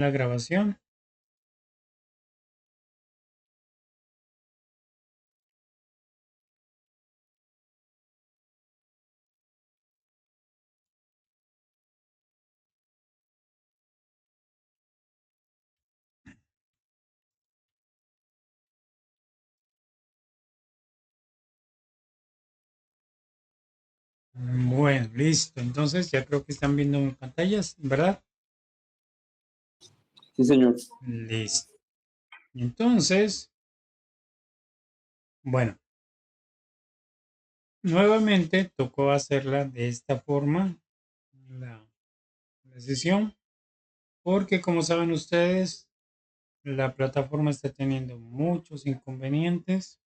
La grabación. Bueno, listo. Entonces ya creo que están viendo mis pantallas, ¿verdad? Sí, señor. Listo. Entonces, bueno, nuevamente tocó hacerla de esta forma, la, la sesión, porque como saben ustedes, la plataforma está teniendo muchos inconvenientes.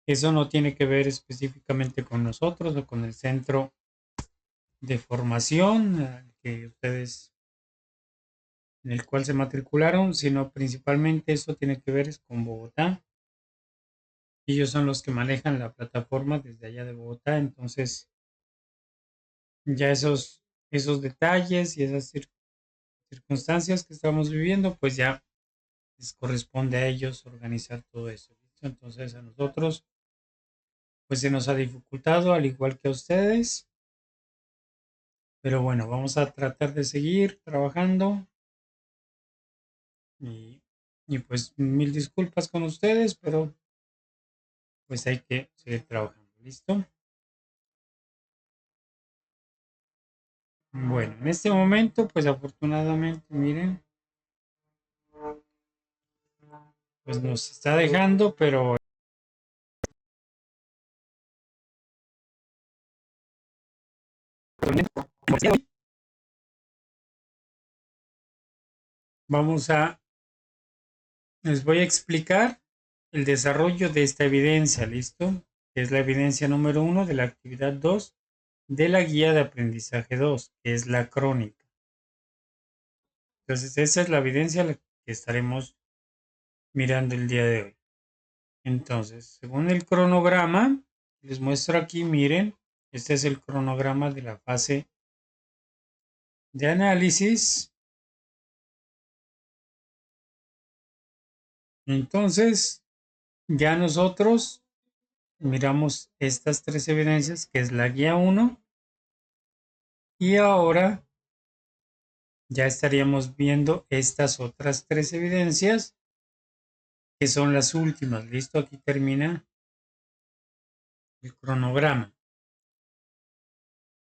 Eso no tiene que ver específicamente con nosotros o con el centro de formación que ustedes en el cual se matricularon, sino principalmente eso tiene que ver es con Bogotá. Ellos son los que manejan la plataforma desde allá de Bogotá, entonces ya esos detalles y esas circunstancias que estamos viviendo, pues ya les corresponde a ellos organizar todo eso. ¿Listo? Entonces a nosotros, pues se nos ha dificultado, al igual que a ustedes, pero bueno, vamos a tratar de seguir trabajando y, y pues mil disculpas con ustedes, pero pues hay que seguir trabajando. ¿Listo? Bueno, en este momento, pues afortunadamente, miren, pues nos está dejando, pero vamos a, les voy a explicar el desarrollo de esta evidencia, ¿listo? Que es la evidencia número 1 de la actividad 2 de la guía de aprendizaje 2, que es la crónica. Entonces, esa es la evidencia que estaremos mirando el día de hoy. Entonces, según el cronograma, les muestro aquí, miren, este es el cronograma de la fase de análisis. Entonces, ya nosotros miramos estas tres evidencias, que es la guía 1, y ahora ya estaríamos viendo estas otras tres evidencias, que son las últimas. Listo, aquí termina el cronograma.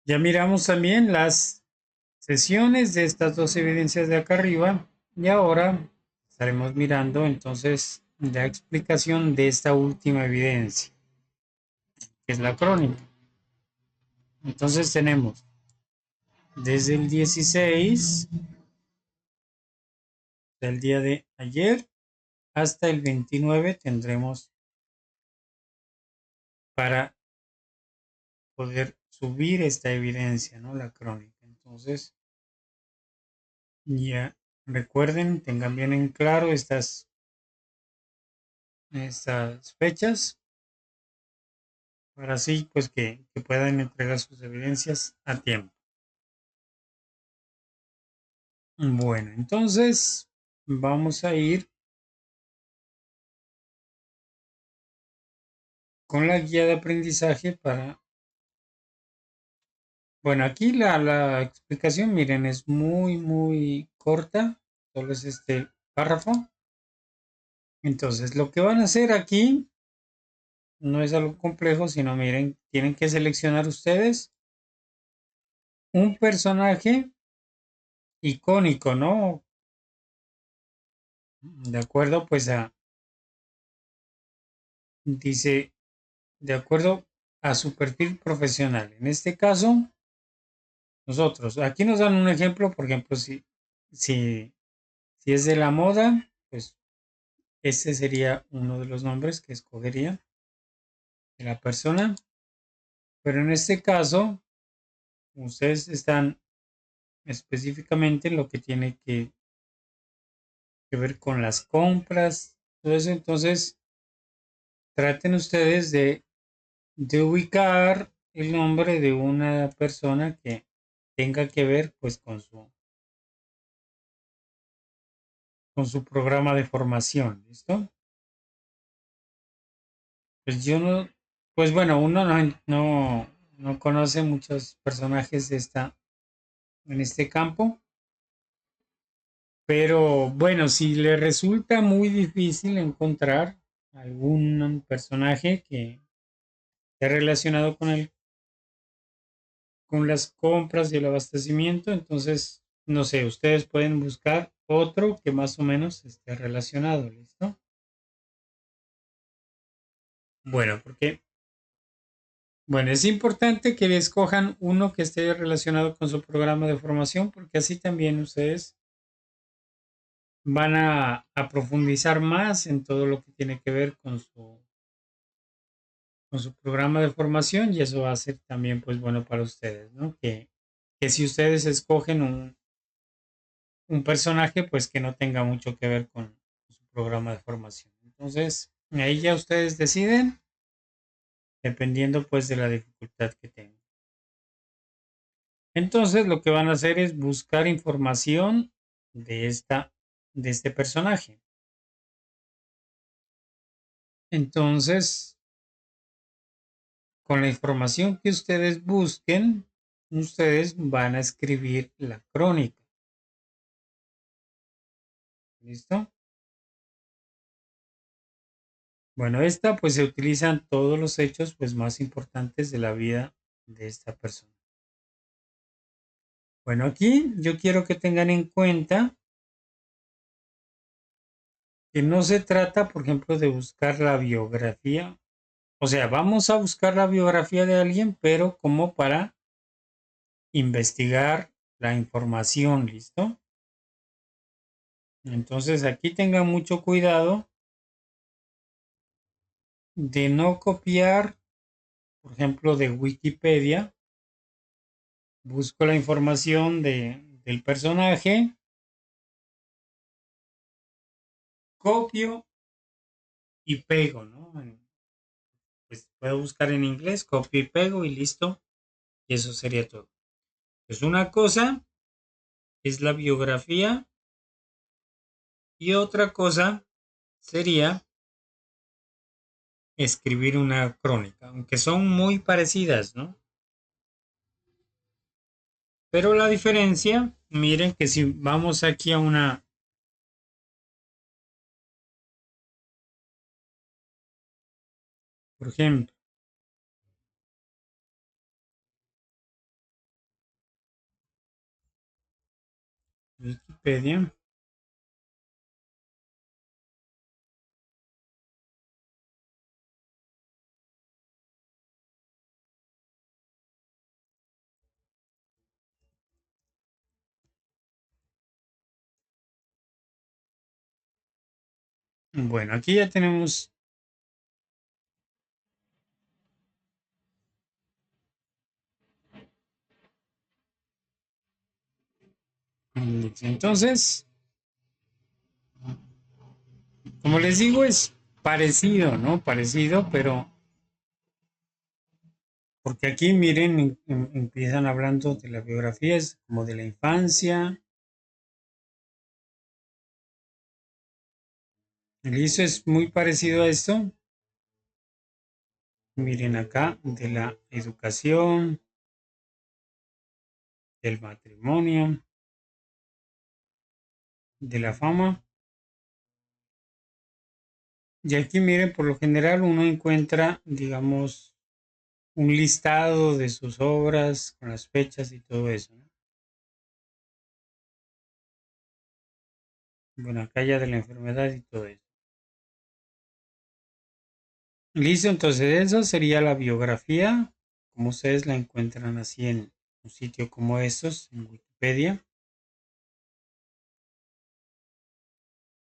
Ya miramos también las sesiones de estas dos evidencias de acá arriba, y ahora estaremos mirando entonces la explicación de esta última evidencia, que es la crónica. Entonces tenemos desde el 16 del día de ayer hasta el 29 tendremos para poder subir esta evidencia, ¿no? La crónica. Entonces, ya recuerden, tengan bien en claro estas fechas para así pues que puedan entregar sus evidencias a tiempo. Bueno, entonces vamos a ir con la guía de aprendizaje para... Bueno, aquí la explicación, miren, es muy corta, solo es este párrafo. Entonces, lo que van a hacer aquí no es algo complejo, sino miren, tienen que seleccionar ustedes un personaje icónico, ¿no? De acuerdo, pues dice, de acuerdo a su perfil profesional. En este caso, nosotros, aquí nos dan un ejemplo, por ejemplo, si, si es de la moda, pues este sería uno de los nombres que escogería de la persona. Pero en este caso, ustedes están específicamente en lo que tiene que ver con las compras, todo eso. Entonces, traten ustedes de ubicar el nombre de una persona que tenga que ver pues con su programa de formación, ¿listo? Pues yo no, pues bueno, uno no conoce muchos personajes en este campo, pero bueno, si le resulta muy difícil encontrar algún personaje que esté relacionado con las compras y el abastecimiento, entonces, no sé, ustedes pueden buscar otro que más o menos esté relacionado, ¿listo? Bueno, bueno, es importante que escojan uno que esté relacionado con su programa de formación, porque así también ustedes van a profundizar más en todo lo que tiene que ver con su programa de formación y eso va a ser también pues bueno para ustedes, ¿no? Que si ustedes escogen un personaje pues que no tenga mucho que ver con su programa de formación. Entonces, ahí ya ustedes deciden dependiendo pues de la dificultad que tengan. Entonces, lo que van a hacer es buscar información de de este personaje. Entonces, con la información que ustedes busquen, ustedes van a escribir la crónica. ¿Listo? Bueno, esta pues se utilizan todos los hechos pues más importantes de la vida de esta persona. Bueno, aquí yo quiero que tengan en cuenta que no se trata, por ejemplo, de buscar la biografía. O sea, vamos a buscar la biografía de alguien, pero como para investigar la información, ¿listo? Entonces aquí tengan mucho cuidado de no copiar, por ejemplo, de Wikipedia. Busco la información del personaje, copio y pego, ¿no? Pues puedo buscar en inglés, copio y pego y listo. Y eso sería todo. Pues una cosa es la biografía y otra cosa sería escribir una crónica, aunque son muy parecidas, ¿no? Pero la diferencia, miren que si vamos aquí a por ejemplo, Wikipedia, bueno, aquí ya tenemos, entonces, como les digo, es parecido, ¿no? Parecido, pero porque aquí miren, empiezan hablando de la biografía, es como de la infancia. Listo, es muy parecido a esto. Miren acá, de la educación, del matrimonio, de la fama. Y aquí miren, por lo general uno encuentra, digamos, un listado de sus obras con las fechas y todo eso, ¿no? Bueno, acá ya de la enfermedad y todo eso. Listo, entonces eso sería la biografía, como ustedes la encuentran así en un sitio como estos, en Wikipedia.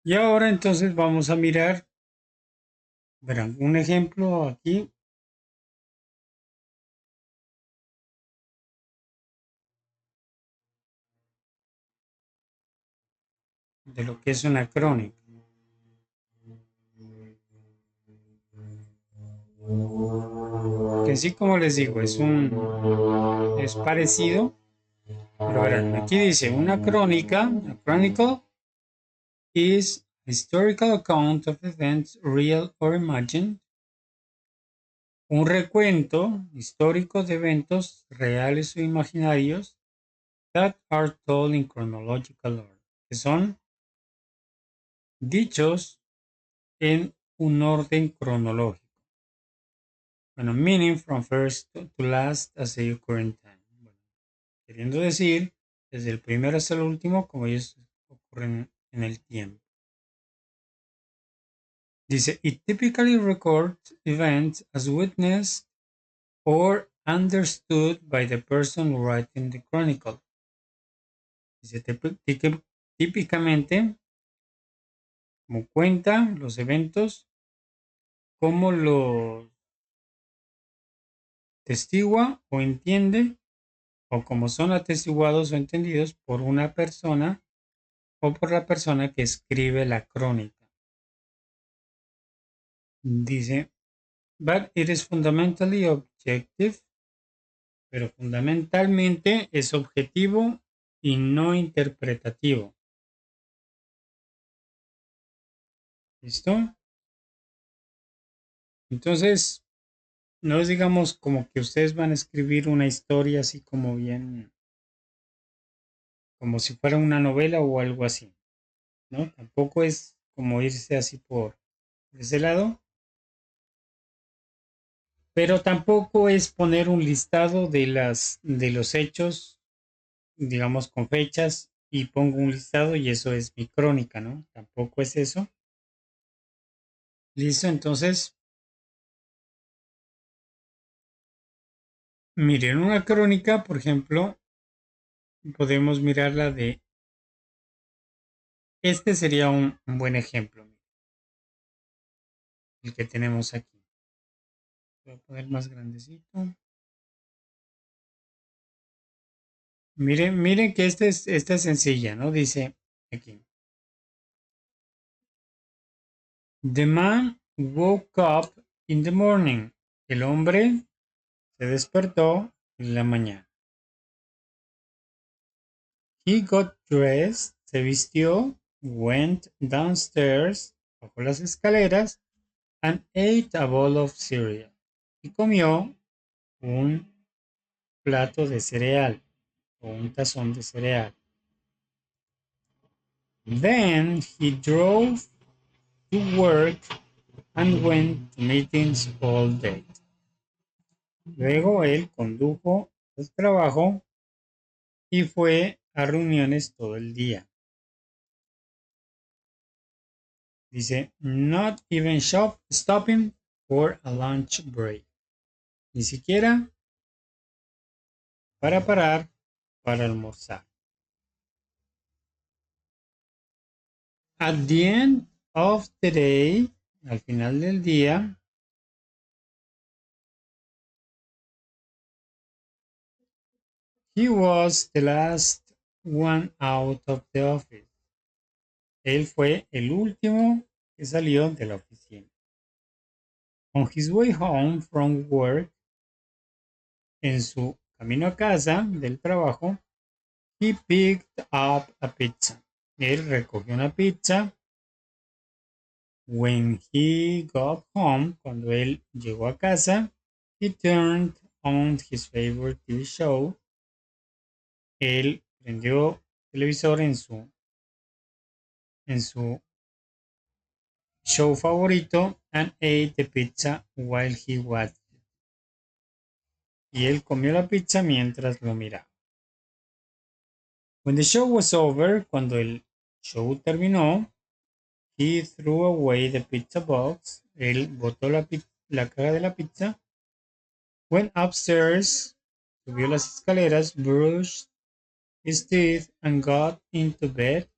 Y ahora entonces vamos a mirar, verán, un ejemplo aquí de lo que es una crónica. Que sí, como les digo, es parecido, pero verán, aquí dice una crónica, una chronicle is historical account of events real or imagined. Un recuento histórico de eventos reales o imaginarios that are told in chronological order, que son dichos en un orden cronológico. Bueno, meaning from first to last as they occur in time. Bueno, queriendo decir, desde el primero hasta el último, como ellos ocurren en el tiempo. Dice, it typically records events as witnessed or understood by the person writing the chronicle. Dice, típicamente, como cuenta los eventos, como los testigua o entiende, o como son atestiguados o entendidos por una persona o por la persona que escribe la crónica. Dice, but it is fundamentally objective, pero fundamentalmente es objetivo y no interpretativo. ¿Listo? Entonces, no es digamos como que ustedes van a escribir una historia así como bien, como si fuera una novela o algo así, ¿no? Tampoco es como irse así por ese lado, pero tampoco es poner un listado de los hechos, digamos con fechas y pongo un listado y eso es mi crónica, ¿no? Tampoco es eso. Listo, entonces, miren una crónica, por ejemplo, podemos mirarla de, este sería un buen ejemplo, el que tenemos aquí. Voy a poner más grandecito. Miren que esta es sencilla, ¿no? Dice aquí. The man woke up in the morning. El hombre se despertó en la mañana. He got dressed, se vistió, went downstairs, bajó las escaleras, and ate a bowl of cereal. Y comió un plato de cereal o un tazón de cereal. Then he drove to work and went to meetings all day. Luego él condujo al trabajo y fue a reuniones todo el día. Dice, not even stopping for a lunch break. Ni siquiera para parar para almorzar. At the end of the day, al final del día, he was the last one out of the office. Él fue el último que salió de la oficina. On his way home from work, en su camino a casa del trabajo, he picked up a pizza. Él recogió una pizza. When he got home, cuando él llegó a casa, he turned on his favorite TV show. Él prendió el televisor en su show favorito and ate the pizza while he watched it. Y él comió la pizza mientras lo miraba. When the show was over, cuando el show terminó, he threw away the pizza box. Él botó la caja de la pizza. Went upstairs, subió las escaleras, brushed his teeth, and got into bed,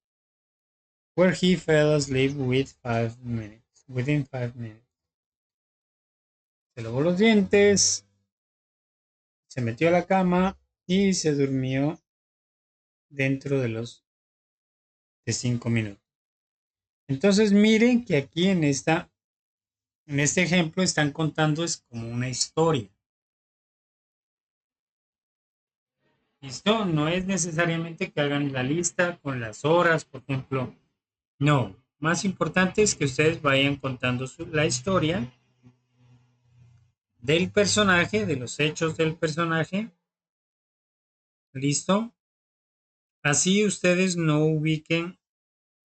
where he fell asleep within 5 minutes. Se lavó los dientes, se metió a la cama y se durmió dentro de 5 minutos. Entonces miren que aquí en este ejemplo están contando es como una historia. ¿Listo? No es necesariamente que hagan la lista con las horas, por ejemplo, No, más importante es que ustedes vayan contando la historia del personaje, de los hechos del personaje. ¿Listo? Así ustedes no ubiquen,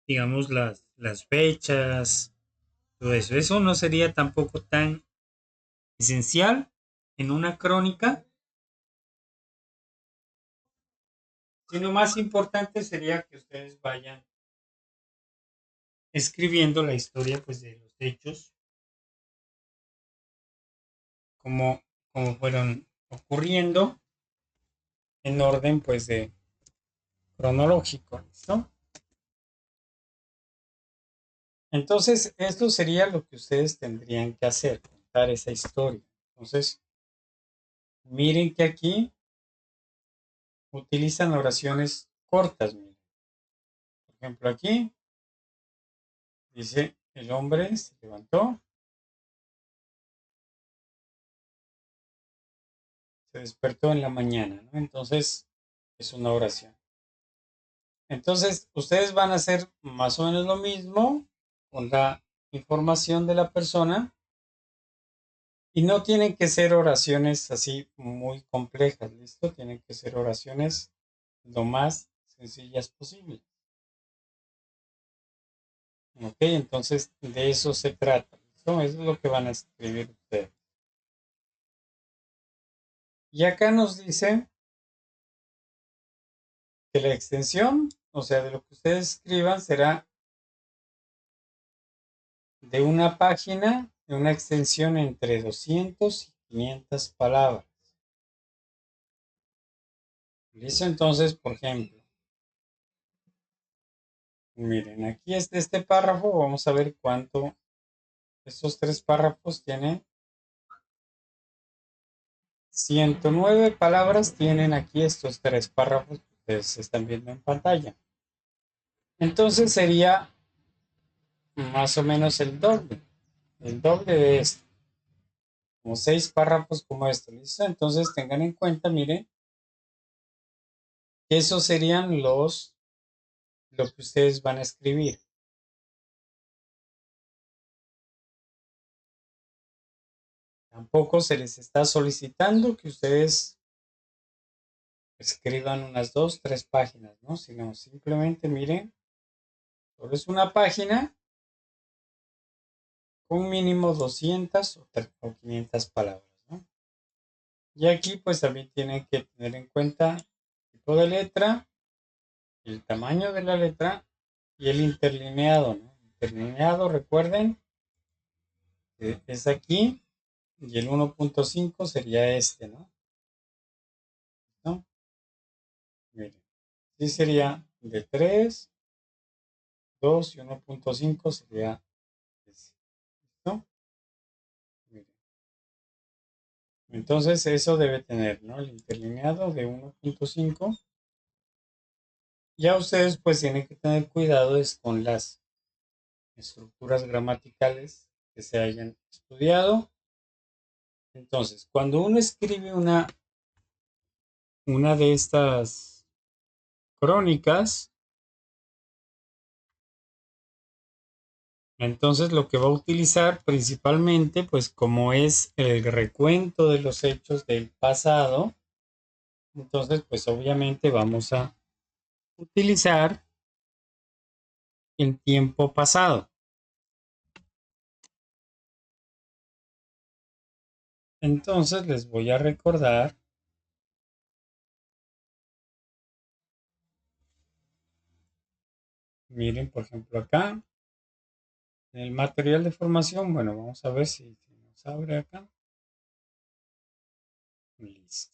digamos, las fechas, todo eso. Eso no sería tampoco tan esencial en una crónica, sino más importante sería que ustedes vayan escribiendo la historia pues de los hechos, como, como fueron ocurriendo en orden pues de cronológico, ¿listo? Entonces, esto sería lo que ustedes tendrían que hacer, contar esa historia. Entonces, miren que aquí utilizan oraciones cortas. Miren. Por ejemplo, aquí dice, el hombre se levantó, se despertó en la mañana, ¿no? Entonces, es una oración. Entonces, ustedes van a hacer más o menos lo mismo con la información de la persona y no tienen que ser oraciones así muy complejas, ¿listo? Tienen que ser oraciones lo más sencillas posible. Ok, entonces de eso se trata. ¿Listo? Eso es lo que van a escribir ustedes. Y acá nos dice que la extensión, o sea, de lo que ustedes escriban, será de una página, de una extensión entre 200 y 500 palabras. ¿Listo? Entonces, por ejemplo, miren, aquí es de este párrafo, vamos a ver cuánto, estos tres párrafos tienen 109 palabras, tienen aquí estos tres párrafos que ustedes están viendo en pantalla. Entonces sería más o menos el doble de esto, como seis párrafos como esto, ¿listo? Entonces tengan en cuenta, miren, que esos serían lo que ustedes van a escribir. Tampoco se les está solicitando que ustedes escriban unas dos, tres páginas, ¿no? Sino simplemente miren, solo es una página con mínimo 200 o 500 palabras, ¿no? Y aquí pues también tienen que tener en cuenta el tipo de letra, el tamaño de la letra y el interlineado, ¿no? Interlineado, recuerden, es aquí y el 1.5 sería este, ¿no? ¿No? Miren, sí sería de 3, 2 y 1.5 sería ese, ¿no? Miren. Entonces eso debe tener, ¿no? El interlineado de 1.5. Ya ustedes pues tienen que tener cuidado es con las estructuras gramaticales que se hayan estudiado. Entonces, cuando uno escribe una de estas crónicas, entonces lo que va a utilizar principalmente, pues como es el recuento de los hechos del pasado, entonces pues obviamente vamos a utilizar el tiempo pasado. Entonces les voy a recordar, miren por ejemplo acá, en el material de formación, bueno, vamos a ver si nos abre acá. Listo.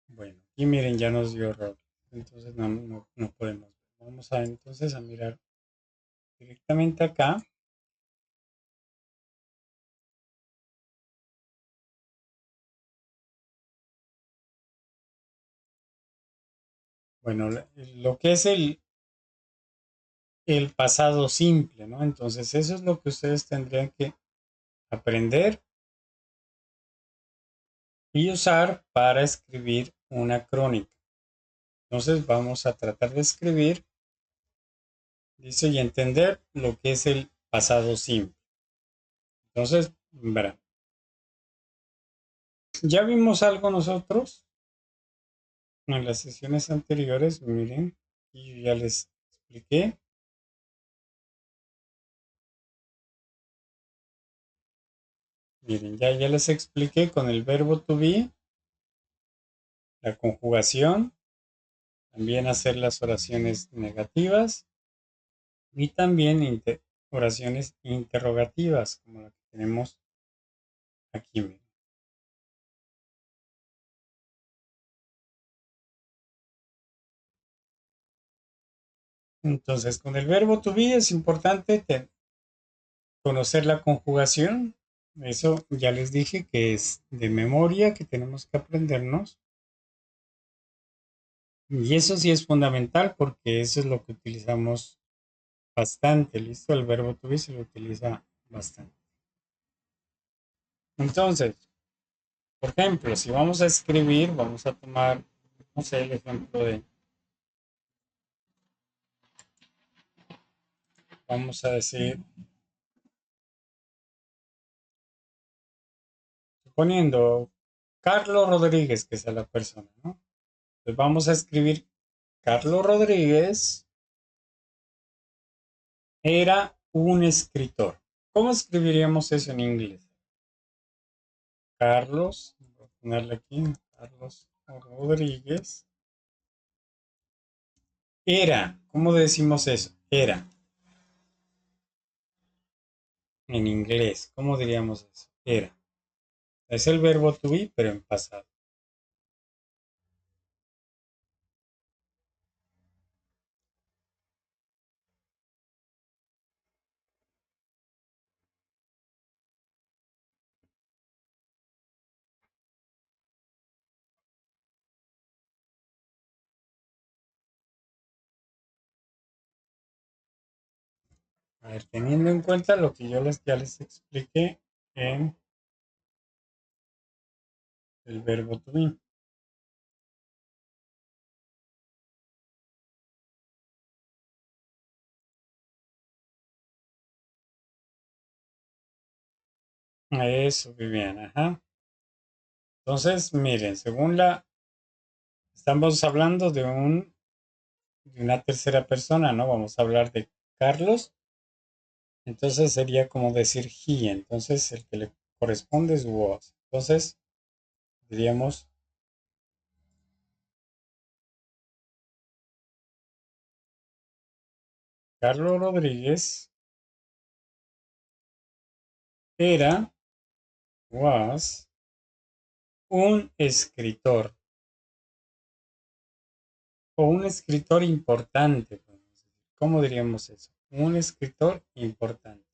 Bueno, y miren, ya nos dio error. Entonces no podemos. Vamos a entonces a mirar directamente acá. Bueno, lo que es el pasado simple, ¿no? Entonces, eso es lo que ustedes tendrían que aprender y usar para escribir una crónica. Entonces, vamos a tratar de escribir, dice, y entender lo que es el pasado simple. Entonces, verán, ya vimos algo nosotros en las sesiones anteriores, miren, y yo ya les expliqué. Miren, ya les expliqué con el verbo to be, la conjugación, también hacer las oraciones negativas y también oraciones interrogativas, como la que tenemos aquí. Miren. Entonces, con el verbo to be es importante conocer la conjugación. Eso ya les dije que es de memoria, que tenemos que aprendernos. Y eso sí es fundamental porque eso es lo que utilizamos bastante. ¿Listo? El verbo to be se lo utiliza bastante. Entonces, por ejemplo, si vamos a escribir, vamos a tomar, no sé, el ejemplo de, vamos a decir, suponiendo Carlos Rodríguez, que sea la persona, ¿no? Pues vamos a escribir Carlos Rodríguez era un escritor. ¿Cómo escribiríamos eso en inglés? Carlos, voy a ponerle aquí, Carlos Rodríguez era. ¿Cómo decimos eso? Era. En inglés, ¿cómo diríamos eso? Era. Es el verbo to be, pero en pasado. A ver, teniendo en cuenta lo que ya les expliqué en el verbo to be. Eso, Viviana. Ajá. Entonces, miren, estamos hablando de una tercera persona, ¿no? Vamos a hablar de Carlos. Entonces sería como decir he. Entonces el que le corresponde es was. Entonces diríamos Carlos Rodríguez era, was, un escritor o un escritor importante. ¿Cómo diríamos eso? Un escritor importante.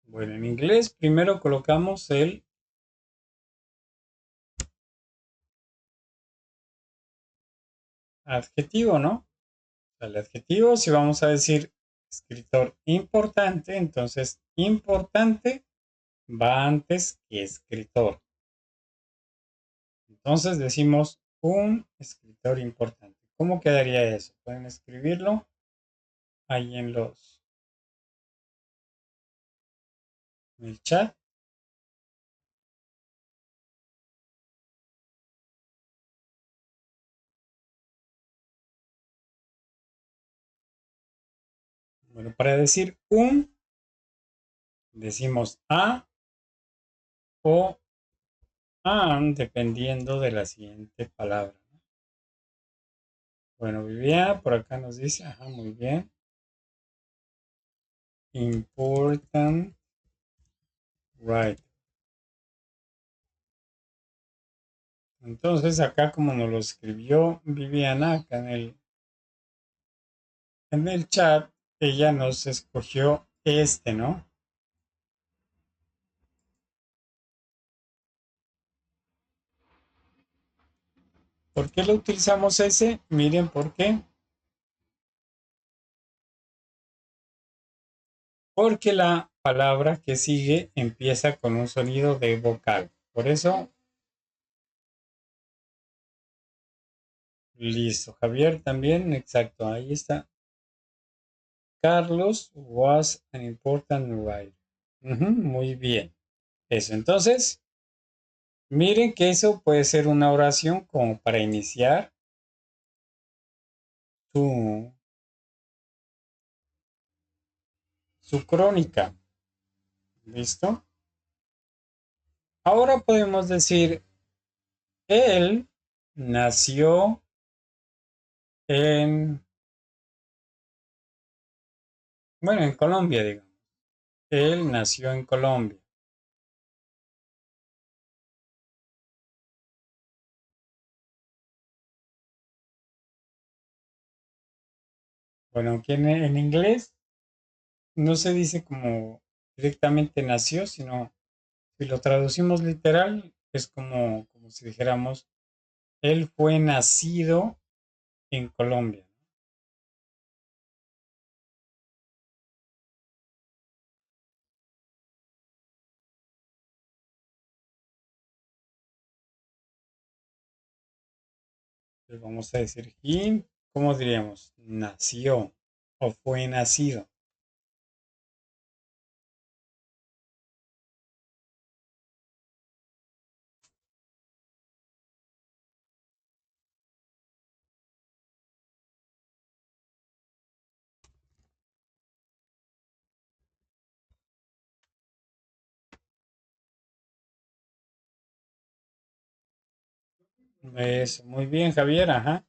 Bueno, en inglés primero colocamos el adjetivo, ¿no? El adjetivo, si vamos a decir escritor importante, entonces importante va antes que escritor. Entonces decimos un escritor importante. ¿Cómo quedaría eso? Pueden escribirlo ahí en el chat. Bueno, para decir un, decimos a o an, dependiendo de la siguiente palabra. Bueno, Viviana por acá nos dice, ajá, muy bien. Important, right. Entonces acá como nos lo escribió Viviana, acá en el chat, ella nos escogió este, ¿no? ¿Por qué lo utilizamos ese? Miren por qué. Porque la palabra que sigue empieza con un sonido de vocal. Por eso, listo. Javier también, exacto, ahí está. Carlos was an important writer. Ujú, muy bien. Eso, entonces, miren que eso puede ser una oración como para iniciar su, su crónica. ¿Listo? Ahora podemos decir, él nació en, bueno, en Colombia, digamos. Él nació en Colombia. Bueno, aquí en inglés no se dice como directamente nació, sino si lo traducimos literal, es como si dijéramos, él fue nacido en Colombia. Entonces vamos a decir, he, ¿cómo diríamos? Nació o fue nacido. Es muy bien, Javier, ajá.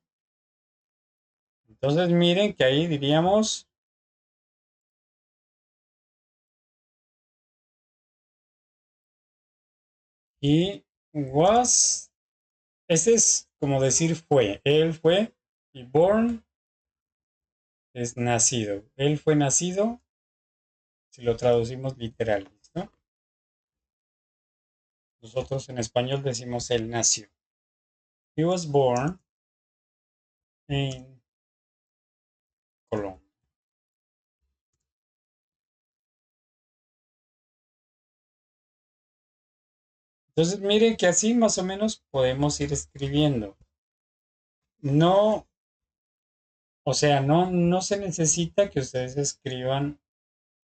Entonces miren que ahí diríamos, he was, ese es como decir fue, él fue, y born es nacido. Él fue nacido, si lo traducimos literal, ¿no? Nosotros en español decimos él nació. He was born in Colombia. Entonces miren que así más o menos podemos ir escribiendo. No, o sea, no se necesita que ustedes escriban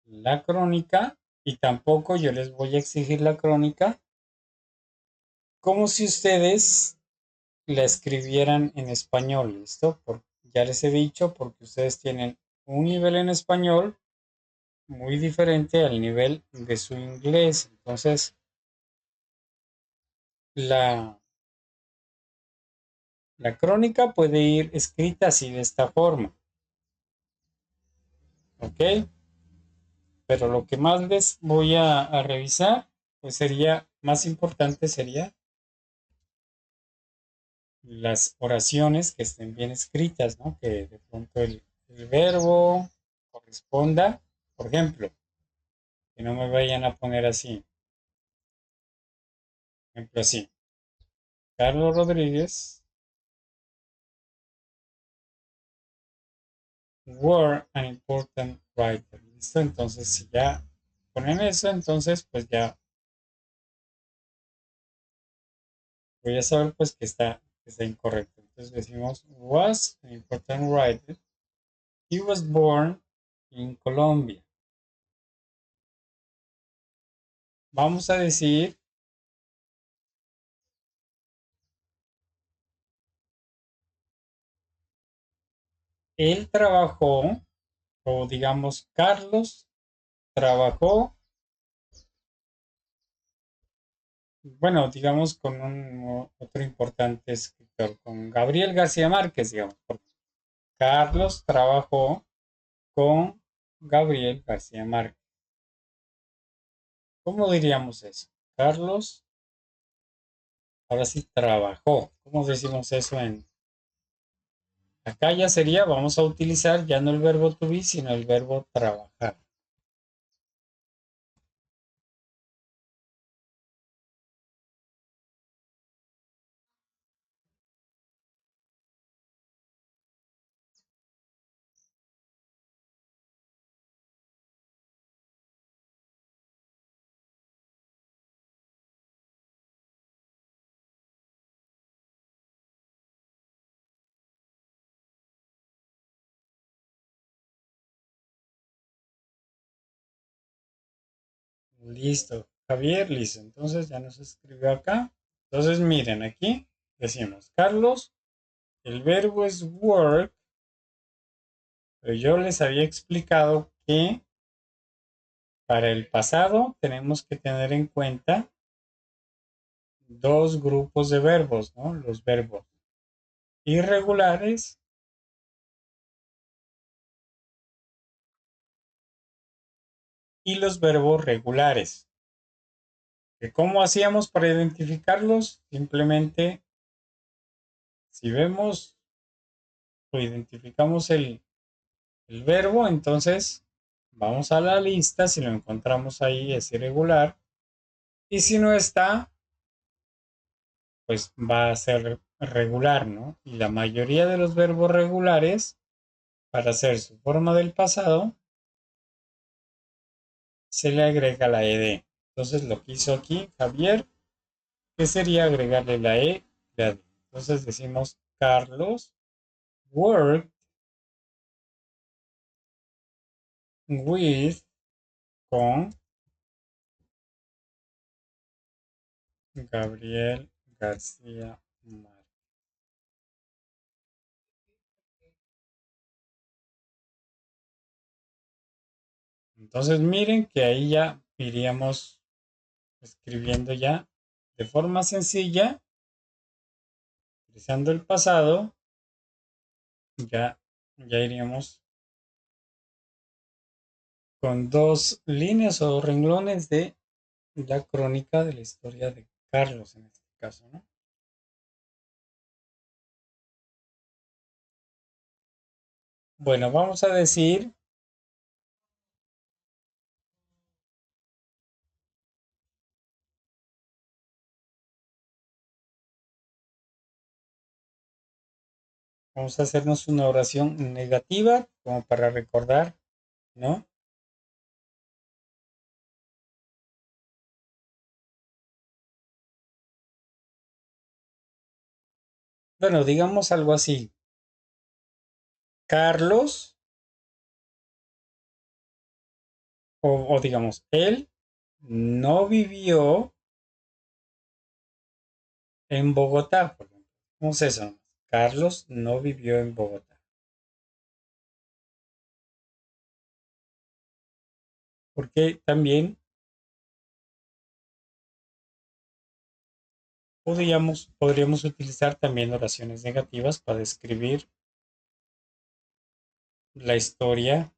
la crónica y tampoco yo les voy a exigir la crónica como si ustedes la escribieran en español, ¿listo? Ya les he dicho, porque ustedes tienen un nivel en español muy diferente al nivel de su inglés. Entonces, la, la crónica puede ir escrita así de esta forma, ¿ok? Pero lo que más les voy a revisar, pues sería, más importante sería las oraciones que estén bien escritas, ¿no? Que de pronto el verbo corresponda, por ejemplo, que no me vayan a poner así, por ejemplo así, Carlos Rodríguez were an important writer. ¿Listo? Entonces, si ya ponen eso, entonces pues ya voy a saber pues que está incorrecto. Entonces decimos was an important writer. He was born in Colombia. Vamos a decir, él trabajó, o digamos, Carlos trabajó, bueno, digamos con otro importante escritor, con Gabriel García Márquez, digamos, porque Carlos trabajó con Gabriel García Márquez. ¿Cómo diríamos eso? Carlos Ahora sí, trabajó. ¿Cómo decimos eso en... Acá ya sería, vamos a utilizar ya no el verbo to be, sino el verbo trabajar. Listo. Javier, listo. Entonces ya nos escribió acá. Entonces miren aquí, decimos, Carlos, el verbo es work, pero yo les había explicado que para el pasado tenemos que tener en cuenta dos grupos de verbos, ¿no? Los verbos irregulares y los verbos regulares. ¿Cómo hacíamos para identificarlos? Simplemente, si vemos o identificamos el verbo, entonces vamos a la lista, si lo encontramos ahí es irregular, y si no está, pues va a ser regular, ¿no? Y la mayoría de los verbos regulares, para hacer su forma del pasado, se le agrega la ed. Entonces lo que hizo aquí Javier, que sería agregarle la e, la d. Entonces decimos Carlos worked with, con Gabriel García Márquez. Entonces miren que ahí ya iríamos escribiendo ya de forma sencilla, utilizando el pasado, ya, ya iríamos con dos líneas o renglones de la crónica de la historia de Carlos en este caso, ¿no? Bueno, vamos a decir, vamos a hacernos una oración negativa como para recordar, ¿no? Bueno, digamos algo así. Carlos, o digamos, él no vivió en Bogotá, por ejemplo. ¿Cómo es eso? Carlos no vivió en Bogotá. Porque también podríamos utilizar también oraciones negativas para describir la historia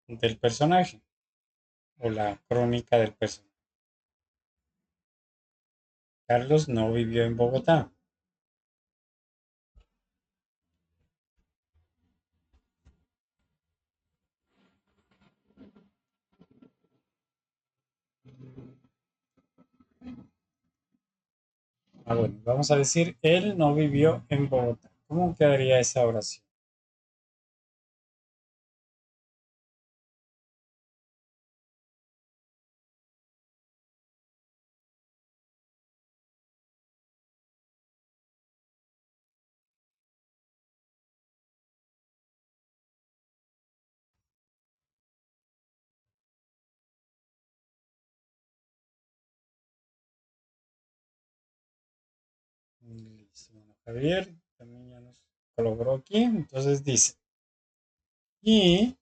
del personaje o la crónica del personaje. Carlos no vivió en Bogotá. Bueno, vamos a decir, él no vivió en Bogotá. ¿Cómo quedaría esa oración? Listo. Bueno, Javier también ya nos colaboró aquí. Entonces dice, y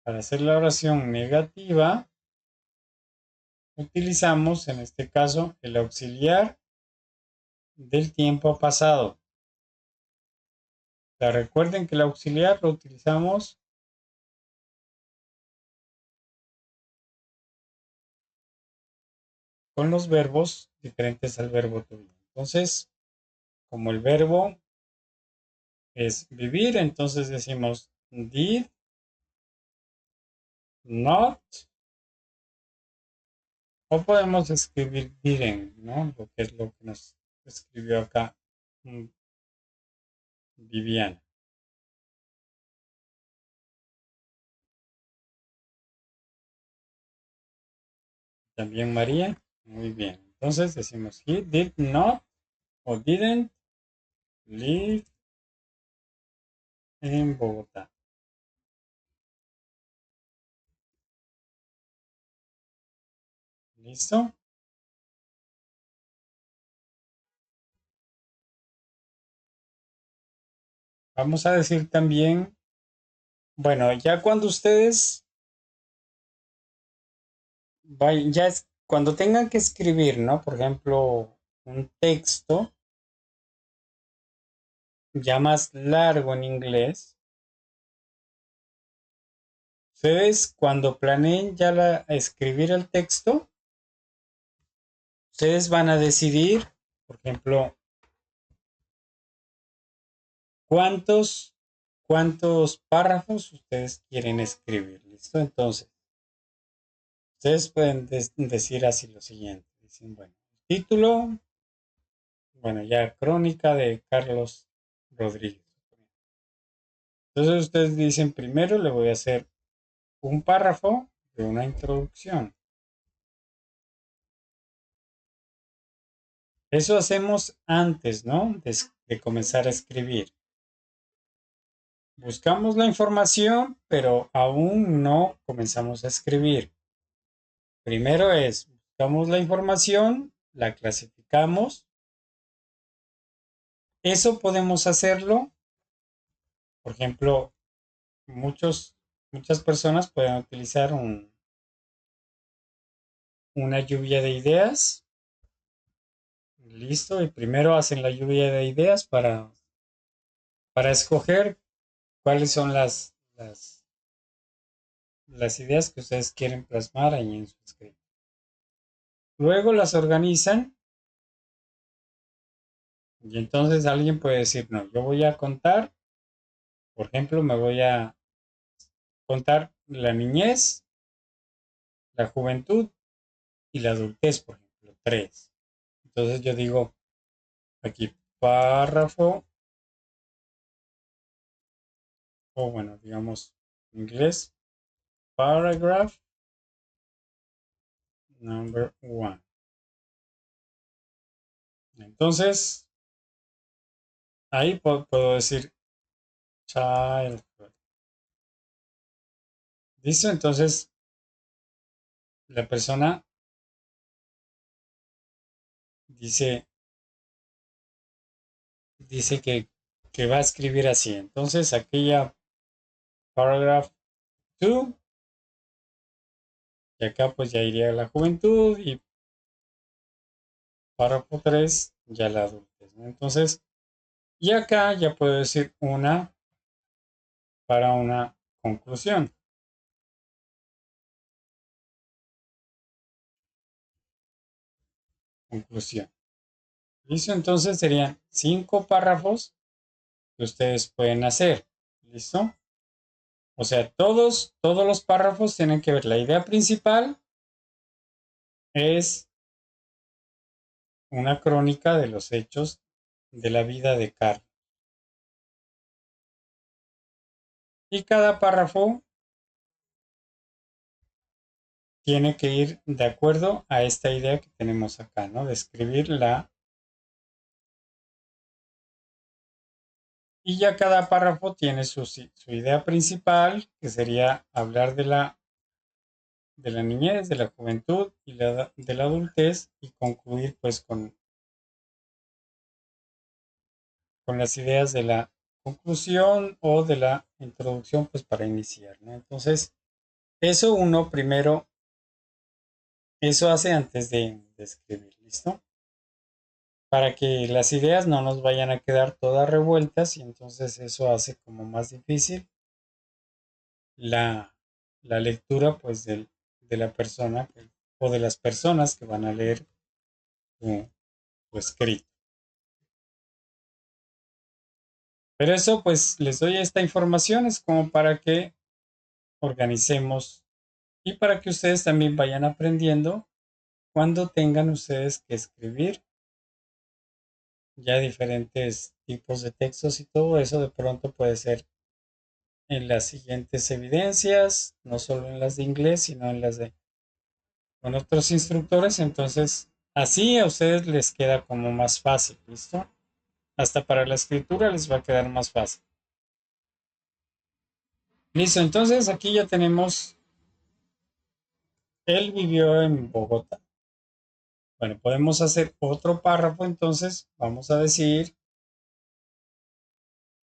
para hacer la oración negativa, utilizamos en este caso el auxiliar del tiempo pasado. O sea, recuerden que el auxiliar lo utilizamos con los verbos diferentes al verbo to be. Entonces, como el verbo es vivir, entonces decimos did not, o podemos escribir didn't, ¿no? Lo que es lo que nos escribió acá mm, Viviana. También María. Muy bien. Entonces decimos he did not o didn't live en Bogotá. ¿Listo? Vamos a decir también, bueno, ya cuando ustedes vayan, ya es, cuando tengan que escribir, ¿no? Por ejemplo, un texto ya más largo en inglés, ustedes cuando planeen ya escribir el texto, ustedes van a decidir, por ejemplo, cuántos, cuántos párrafos ustedes quieren escribir. ¿Listo? Entonces, ustedes pueden decir así lo siguiente. Dicen, bueno, título, bueno, ya crónica de Carlos Rodríguez. Entonces ustedes dicen, primero le voy a hacer un párrafo de una introducción. Eso hacemos antes, ¿no? De comenzar a escribir. Buscamos la información, pero aún no comenzamos a escribir. Primero es, buscamos la información, la clasificamos. Eso podemos hacerlo, por ejemplo, muchas personas pueden utilizar una lluvia de ideas. Listo, y primero hacen la lluvia de ideas para escoger cuáles son las ideas que ustedes quieren plasmar ahí en su escrito. Luego las organizan y entonces alguien puede decir, no, yo voy a contar, por ejemplo, me voy a contar la niñez, la juventud y la adultez, por ejemplo, tres. Entonces yo digo aquí párrafo, o bueno, digamos en inglés, paragraph number one. Entonces, ahí puedo decir childhood. ¿Listo? Entonces, la persona dice, dice que va a escribir así. Entonces, aquella paragraph 2, y acá pues ya iría la juventud, y párrafo 3 ya la adultez, ¿no? Entonces, y acá ya puedo decir una para una conclusión. Conclusión. ¿Listo? Entonces serían 5 párrafos que ustedes pueden hacer. ¿Listo? O sea, todos los párrafos tienen que ver. La idea principal es una crónica de los hechos de la vida de Carlos. Y cada párrafo tiene que ir de acuerdo a esta idea que tenemos acá, ¿no? Describir la... Y ya cada párrafo tiene su idea principal, que sería hablar de la niñez, de la juventud y de la adultez, y concluir pues con las ideas de la conclusión o de la introducción pues para iniciar, ¿no? Entonces, eso uno primero, eso hace antes de escribir, ¿listo? Para que las ideas no nos vayan a quedar todas revueltas y entonces eso hace como más difícil la, la lectura pues de la persona que o de las personas que van a leer tu escrito. Pero eso, pues, les doy esta información, es como para que organicemos y para que ustedes también vayan aprendiendo cuando tengan ustedes que escribir ya diferentes tipos de textos y todo eso de pronto puede ser en las siguientes evidencias, no solo en las de inglés, sino en las de con otros instructores. Entonces, así a ustedes les queda como más fácil, ¿listo? Hasta para la escritura les va a quedar más fácil. Listo, entonces aquí ya tenemos, él vivió en Bogotá. Bueno, podemos hacer otro párrafo, entonces vamos a decir,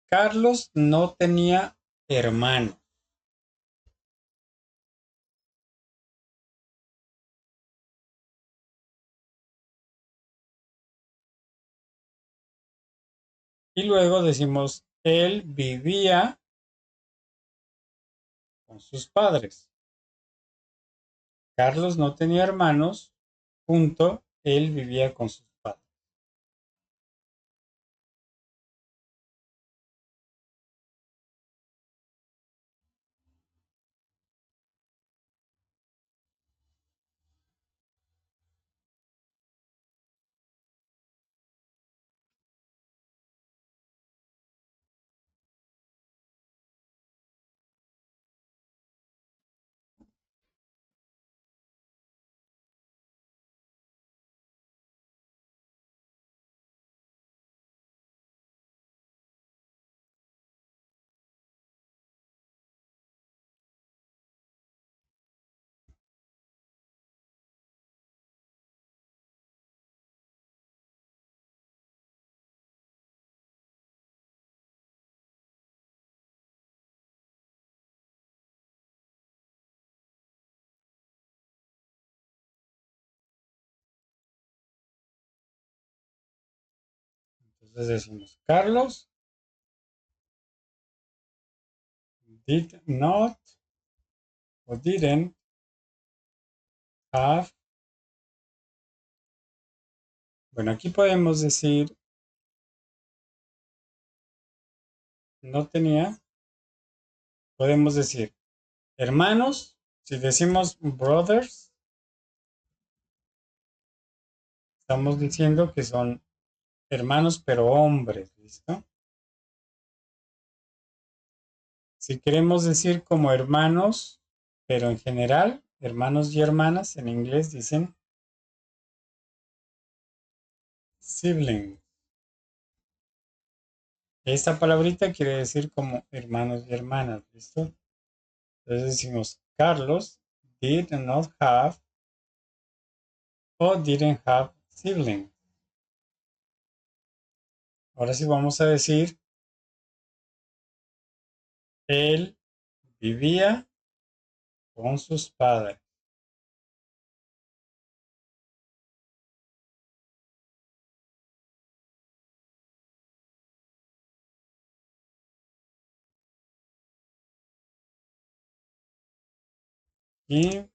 Carlos no tenía hermano. Y luego decimos, él vivía con sus padres. Carlos no tenía hermanos, punto, él vivía con sus padres. Entonces decimos, Carlos did not o didn't have. Bueno, aquí podemos decir, no tenía, podemos decir hermanos. Si decimos brothers, estamos diciendo que son hermanos pero hombres, ¿listo? Si queremos decir como hermanos, pero en general, hermanos y hermanas, en inglés dicen sibling. Esta palabrita quiere decir como hermanos y hermanas, ¿listo? Entonces decimos Carlos did not have o didn't have siblings. Ahora sí vamos a decir él vivía con sus padres. Y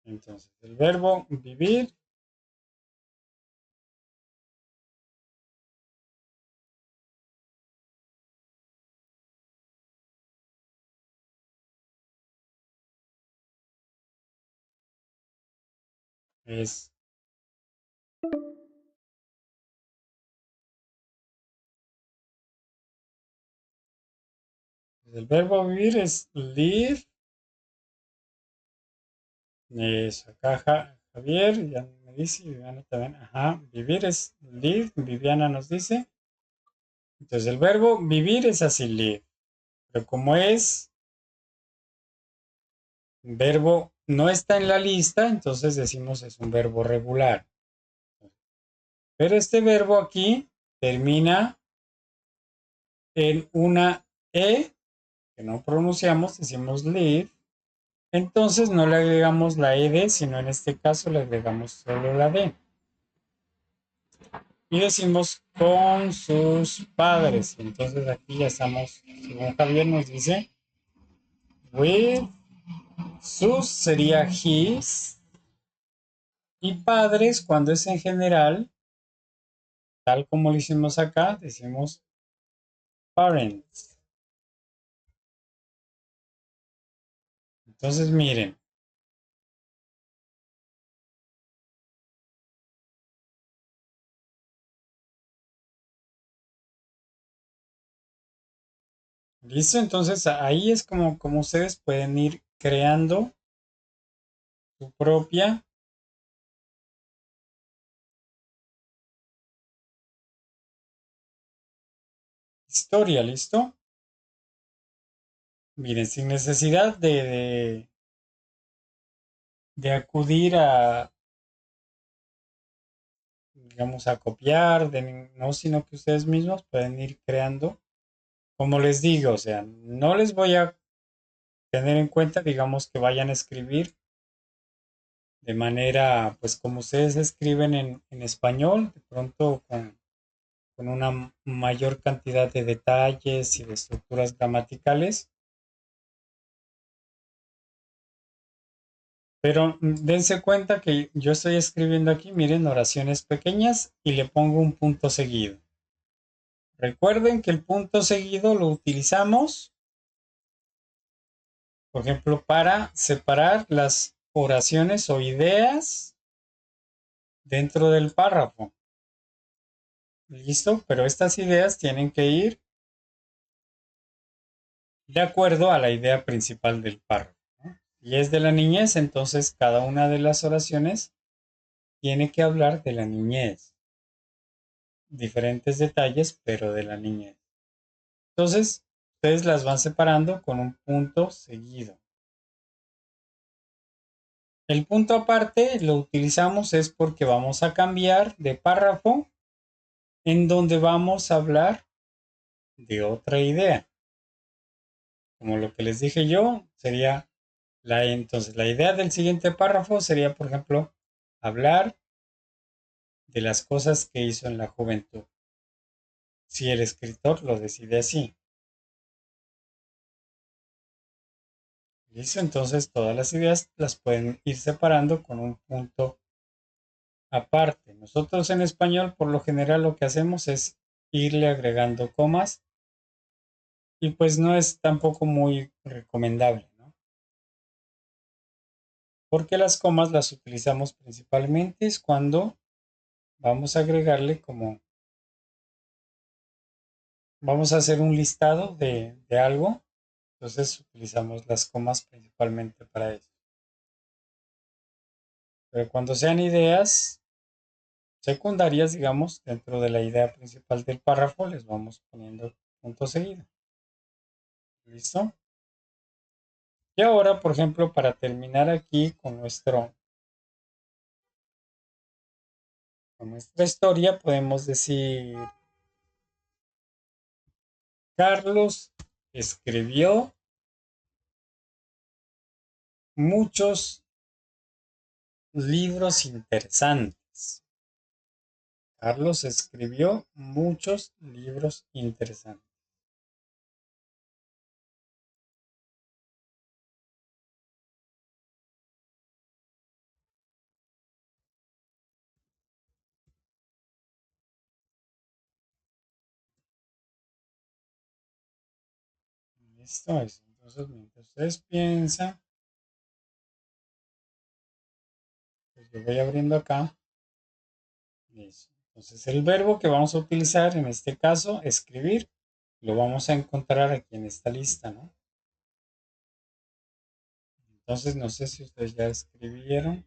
entonces el verbo vivir es el verbo vivir es live. Acá Javier ya me dice, Viviana también, ajá, vivir es live, Viviana nos dice. Entonces el verbo vivir es así, live, pero como es verbo, no está en la lista, entonces decimos es un verbo regular. Pero este verbo aquí termina en una E que no pronunciamos, decimos live. Entonces no le agregamos la ed, sino en este caso le agregamos solo la d. Y decimos con sus padres. Entonces aquí ya estamos, según Javier nos dice, With. Sus sería his. Y padres, cuando es en general, tal como lo hicimos acá, decimos parents. Entonces, miren, listo. Entonces, ahí es como ustedes pueden ir creando su propia historia, ¿listo? Miren, sin necesidad de acudir a, digamos, a copiar, no, sino que ustedes mismos pueden ir creando. Como les digo, o sea, no les voy a tener en cuenta, digamos, que vayan a escribir de manera, pues como ustedes escriben en español, de pronto con una mayor cantidad de detalles y de estructuras gramaticales. Pero dense cuenta que yo estoy escribiendo aquí, miren, oraciones pequeñas y le pongo un punto seguido. Recuerden que el punto seguido lo utilizamos, por ejemplo, para separar las oraciones o ideas dentro del párrafo. ¿Listo? Pero estas ideas tienen que ir de acuerdo a la idea principal del párrafo, ¿no? Y es de la niñez, entonces cada una de las oraciones tiene que hablar de la niñez. Diferentes detalles, pero de la niñez. Entonces, ustedes las van separando con un punto seguido. El punto aparte lo utilizamos es porque vamos a cambiar de párrafo en donde vamos a hablar de otra idea. Como lo que les dije yo, sería entonces la idea del siguiente párrafo sería, por ejemplo, hablar de las cosas que hizo en la juventud. Si el escritor lo decide así. ¿Listo? Entonces todas las ideas las pueden ir separando con un punto aparte. Nosotros en español, por lo general, lo que hacemos es irle agregando comas y pues no es tampoco muy recomendable, ¿no? Porque las comas las utilizamos principalmente es cuando vamos a agregarle como, vamos a hacer un listado de algo, entonces utilizamos las comas principalmente para eso. Pero cuando sean ideas secundarias, digamos, dentro de la idea principal del párrafo, les vamos poniendo punto seguido. ¿Listo? Y ahora, por ejemplo, para terminar aquí con nuestra historia, podemos decir, Carlos escribió muchos libros interesantes. Carlos escribió muchos libros interesantes. Listo, eso. Entonces, mientras ustedes piensan, pues yo voy abriendo acá. Listo. Entonces, el verbo que vamos a utilizar en este caso, escribir, lo vamos a encontrar aquí en esta lista, ¿no? Entonces, no sé si ustedes ya escribieron.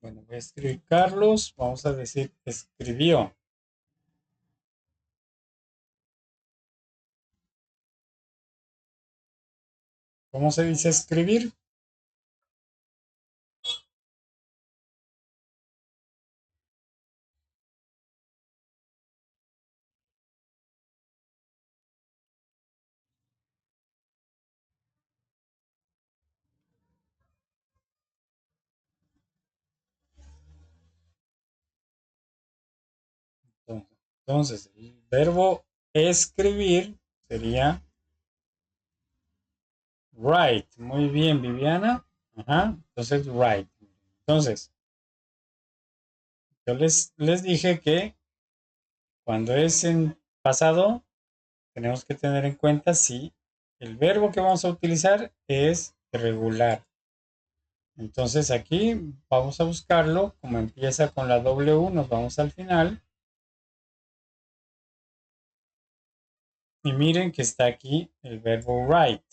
Bueno, voy a escribir Carlos. Vamos a decir escribió. ¿Cómo se dice escribir? Entonces, el verbo escribir sería write. Muy bien, Viviana. Ajá. Entonces, write. Entonces, yo les dije que cuando es en pasado, tenemos que tener en cuenta si el verbo que vamos a utilizar es irregular. Entonces aquí vamos a buscarlo, como empieza con la W, nos vamos al final y miren que está aquí el verbo write,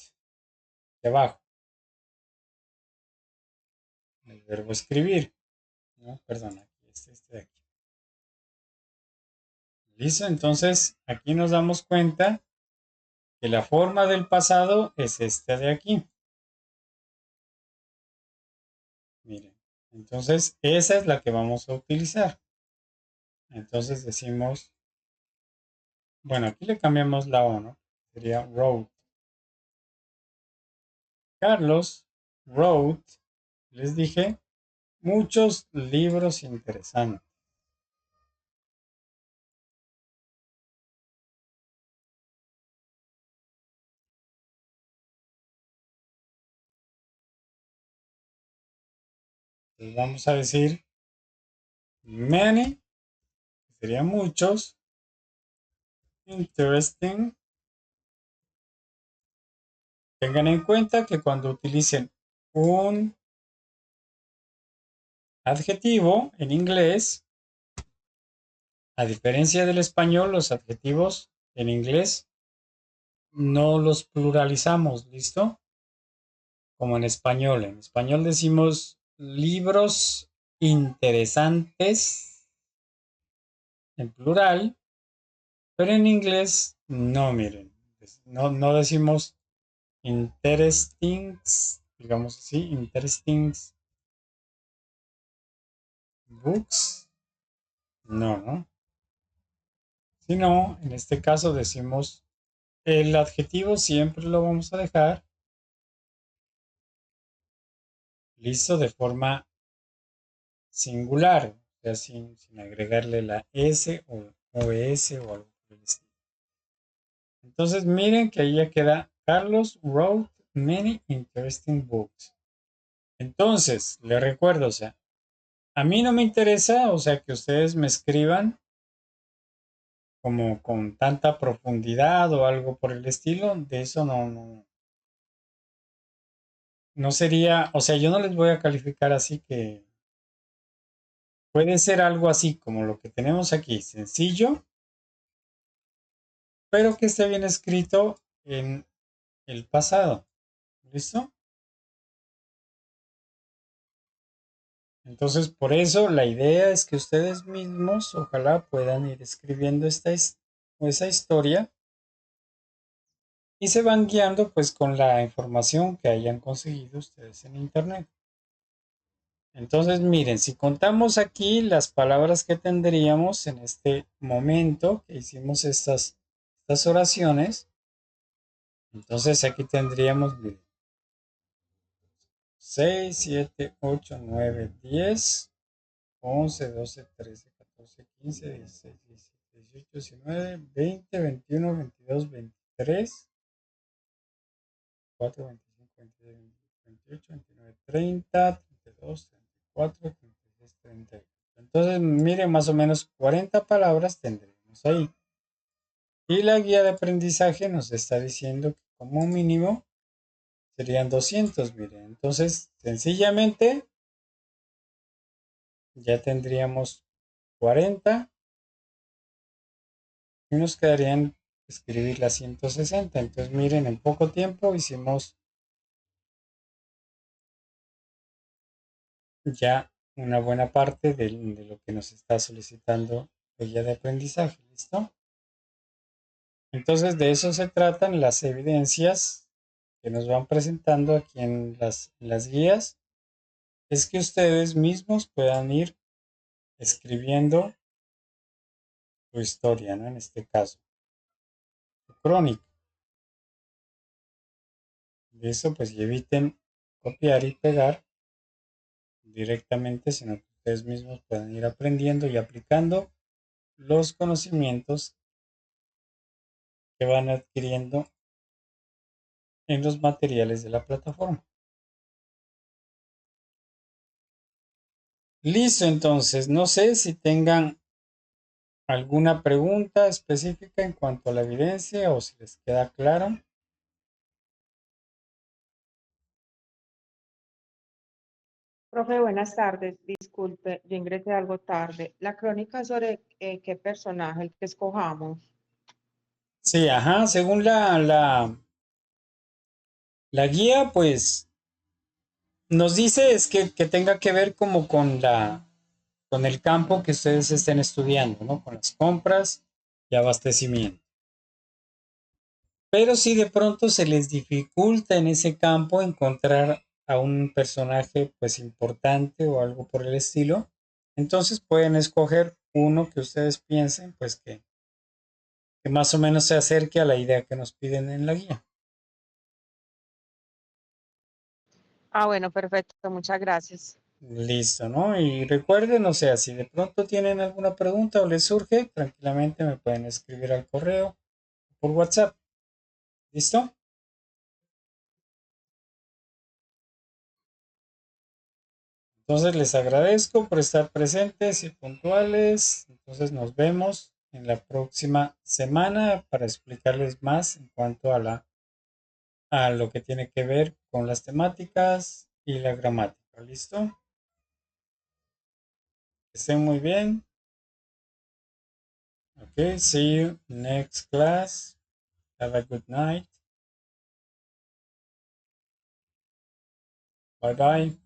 de abajo, el verbo escribir, ¿no? Perdón, aquí, este de aquí. ¿Listo? Entonces aquí nos damos cuenta que la forma del pasado es esta de aquí. Miren, entonces esa es la que vamos a utilizar. Entonces decimos, bueno, aquí le cambiamos la O, ¿no? Sería wrote. Carlos wrote, les dije, muchos libros interesantes. Entonces vamos a decir many, que serían muchos, interesting. Tengan en cuenta que cuando utilicen un adjetivo en inglés, a diferencia del español, los adjetivos en inglés no los pluralizamos, ¿listo? Como en español. En español decimos libros interesantes en plural, pero en inglés no, miren. No decimos interesting, digamos así, interesting books. No, no. Sino, en este caso decimos el adjetivo siempre lo vamos a dejar listo de forma singular, o sea, sin agregarle la S o S o algo por el estilo. Entonces miren que ahí ya queda Carlos wrote many interesting books. Entonces, les recuerdo, o sea, a mí no me interesa, o sea, que ustedes me escriban como con tanta profundidad o algo por el estilo, de eso no sería, o sea, yo no les voy a calificar así que puede ser algo así como lo que tenemos aquí, sencillo, pero que esté bien escrito en el pasado. ¿Listo? Entonces, por eso la idea es que ustedes mismos ojalá puedan ir escribiendo esa historia y se van guiando pues con la información que hayan conseguido ustedes en internet. Entonces, miren, si contamos aquí las palabras que tendríamos en este momento que hicimos estas oraciones, entonces aquí tendríamos, miren, 6, 7, 8, 9, 10, 11, 12, 13, 14, 15, 16, 17, 18, 19, 20, 21, 22, 23, 24, 25, 26, 28, 29, 30, 32, 34, 36, 38. Entonces, miren, más o menos 40 palabras tendremos ahí. Y la guía de aprendizaje nos está diciendo que como mínimo serían 200, miren. Entonces, sencillamente ya tendríamos 40 y nos quedarían escribir las 160. Entonces, miren, en poco tiempo hicimos ya una buena parte de lo que nos está solicitando la guía de aprendizaje. ¿Listo? Entonces de eso se tratan las evidencias que nos van presentando aquí en las guías, es que ustedes mismos puedan ir escribiendo tu historia, ¿no? En este caso, tu crónica. De eso pues y eviten copiar y pegar directamente, sino que ustedes mismos puedan ir aprendiendo y aplicando los conocimientos que van adquiriendo en los materiales de la plataforma. Listo, entonces, no sé si tengan alguna pregunta específica en cuanto a la evidencia o si les queda claro. Profe, buenas tardes. Disculpe, yo ingresé algo tarde. La crónica sobre qué personaje, el que escojamos. Sí, ajá, según la guía, pues nos dice es que tenga que ver como con el campo que ustedes estén estudiando, ¿no? Con las compras y abastecimiento. Pero si de pronto se les dificulta en ese campo encontrar a un personaje pues importante o algo por el estilo, entonces pueden escoger uno que ustedes piensen pues que más o menos se acerque a la idea que nos piden en la guía. Ah, bueno, perfecto. Muchas gracias. Listo, ¿no? Y recuerden, o sea, si de pronto tienen alguna pregunta o les surge, tranquilamente me pueden escribir al correo por WhatsApp. ¿Listo? Entonces les agradezco por estar presentes y puntuales. Entonces nos vemos en la próxima semana para explicarles más en cuanto a lo que tiene que ver con las temáticas y la gramática. ¿Listo? Que estén muy bien. Okay, see you next class. Have a good night. Bye bye.